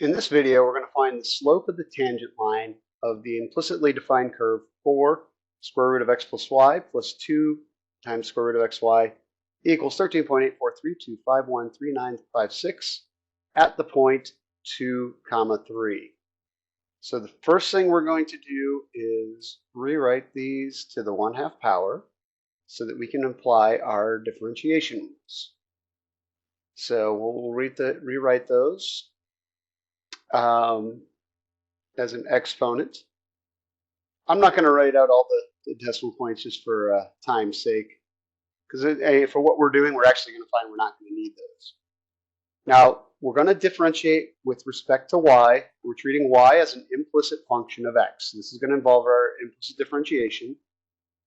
In this video, we're going to find the slope of the tangent line of the implicitly defined curve 4 square root of x plus y plus 2 times square root of xy equals 13.8432513956 at the point 2, 3. So the first thing we're going to do is rewrite these to the 1/2 power so that we can apply our differentiation rules. So we'll rewrite those as an exponent. I'm not going to write out all the decimal points just for time's sake, because for what we're doing, we're actually going to find we're not going to need those. Now, we're going to differentiate with respect to y. We're treating y as an implicit function of x. This is going to involve our implicit differentiation.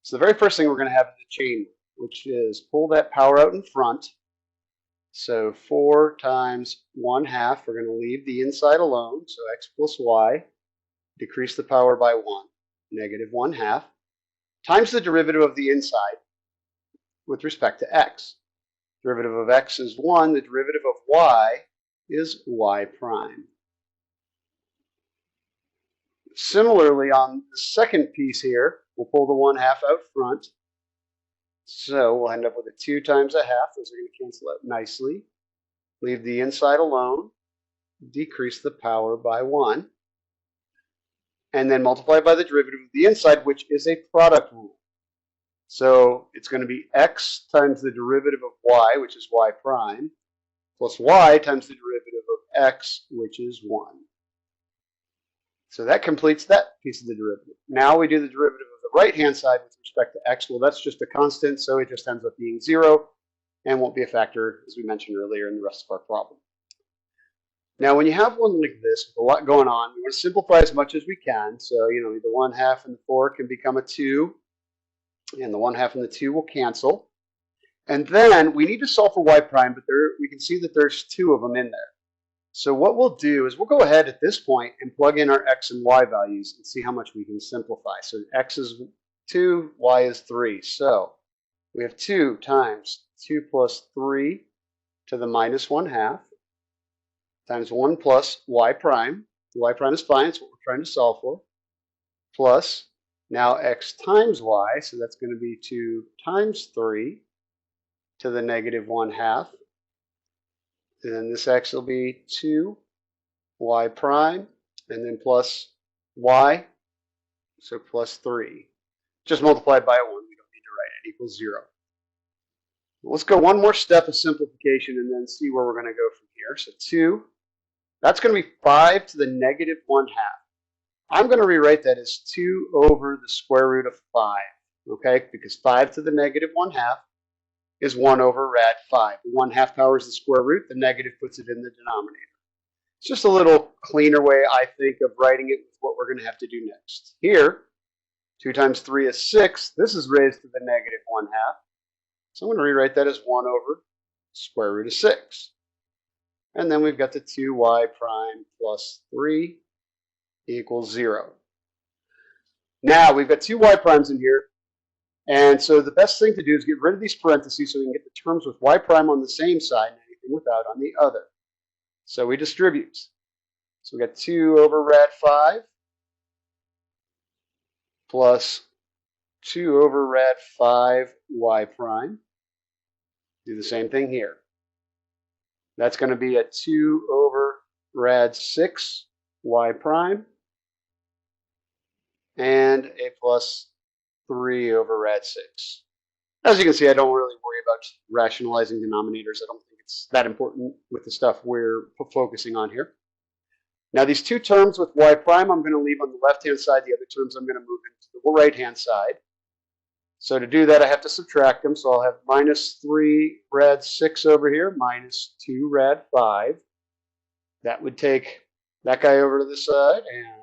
So the very first thing we're going to have is a chain, which is pull that power out in front. So 4 times 1/2, we're going to leave the inside alone, so x plus y, decrease the power by 1, negative 1/2, times the derivative of the inside with respect to x. Derivative of x is 1, the derivative of y is y prime. Similarly, on the second piece here, we'll pull the 1/2 out front. So we'll end up with a 2 times 1/2. Those are going to cancel out nicely. Leave the inside alone. Decrease the power by 1. And then multiply by the derivative of the inside, which is a product rule. So it's going to be x times the derivative of y, which is y prime, plus y times the derivative of x, which is 1. So that completes that piece of the derivative. Now we do the derivative of the right-hand side with respect to x. Well, that's just a constant, so it just ends up being 0 and won't be a factor, as we mentioned earlier, in the rest of our problem. Now, when you have one like this with a lot going on, we want to simplify as much as we can. So, the 1/2 and the 4 can become a 2, and the 1/2 and the 2 will cancel. And then we need to solve for y prime, but we can see that there's 2 of them in there. So what we'll do is we'll go ahead at this point and plug in our x and y values and see how much we can simplify. So x is 2, y is 3. So we have 2 times 2 plus 3 to the minus 1/2 times 1 plus y prime. The y prime is fine, it's what we're trying to solve for. Plus, now x times y, so that's going to be 2 times 3 to the negative 1/2. And then this x will be 2 y prime, and then plus y, so plus 3. Just multiplied by a 1, we don't need to write it, equals 0. Let's go one more step of simplification and then see where we're going to go from here. So 2, that's going to be 5 to the negative 1/2. I'm going to rewrite that as 2 over the square root of 5, okay? Because 5 to the negative 1/2 is 1 over rad 5. 1/2 power is the square root. The negative puts it in the denominator. It's just a little cleaner way, I think, of writing it with what we're going to have to do next. Here, 2 times 3 is 6. This is raised to the negative 1/2. So I'm going to rewrite that as 1 over square root of 6. And then we've got the 2y prime plus 3 equals 0. Now, we've got 2 y primes in here. And so the best thing to do is get rid of these parentheses so we can get the terms with y prime on the same side and anything without on the other. So we distribute. So we got 2 over rad 5 plus 2 over rad 5 y prime. Do the same thing here. That's going to be a 2 over rad 6 y prime and a plus 3 over rad 6. As you can see, I don't really worry about rationalizing denominators. I don't think it's that important with the stuff we're focusing on here. Now, these two terms with y prime, I'm going to leave on the left-hand side. The other terms I'm going to move into the right-hand side. So to do that, I have to subtract them. So I'll have minus 3 rad 6 over here, minus 2 rad 5. That would take that guy over to the side and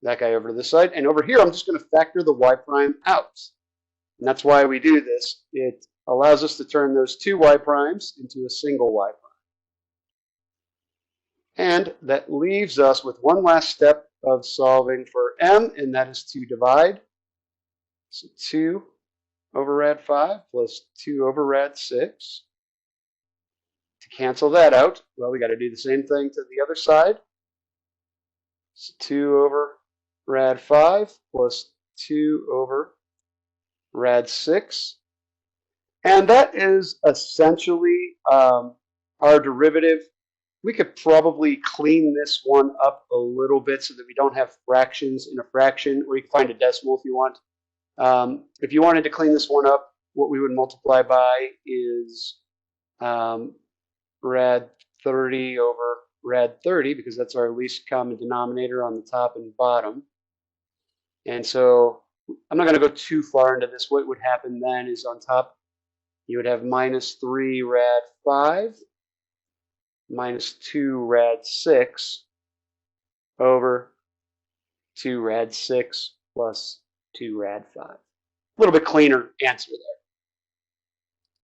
that guy over to the side. And over here, I'm just going to factor the y prime out. And that's why we do this. It allows us to turn those 2 y primes into a single y prime. And that leaves us with one last step of solving for m, and that is to divide. So 2 over rad 5 plus 2 over rad 6. To cancel that out. Well, we got to do the same thing to the other side. So 2 over rad 5 plus 2 over rad 6. And that is essentially our derivative. We could probably clean this one up a little bit so that we don't have fractions in a fraction, or you can find a decimal if you want. If you wanted to clean this one up, what we would multiply by is rad 30 over rad 30, because that's our least common denominator on the top and bottom. And so I'm not going to go too far into this. What would happen then is on top, you would have minus 3 rad 5 minus 2 rad 6 over 2 rad 6 plus 2 rad 5. A little bit cleaner answer there.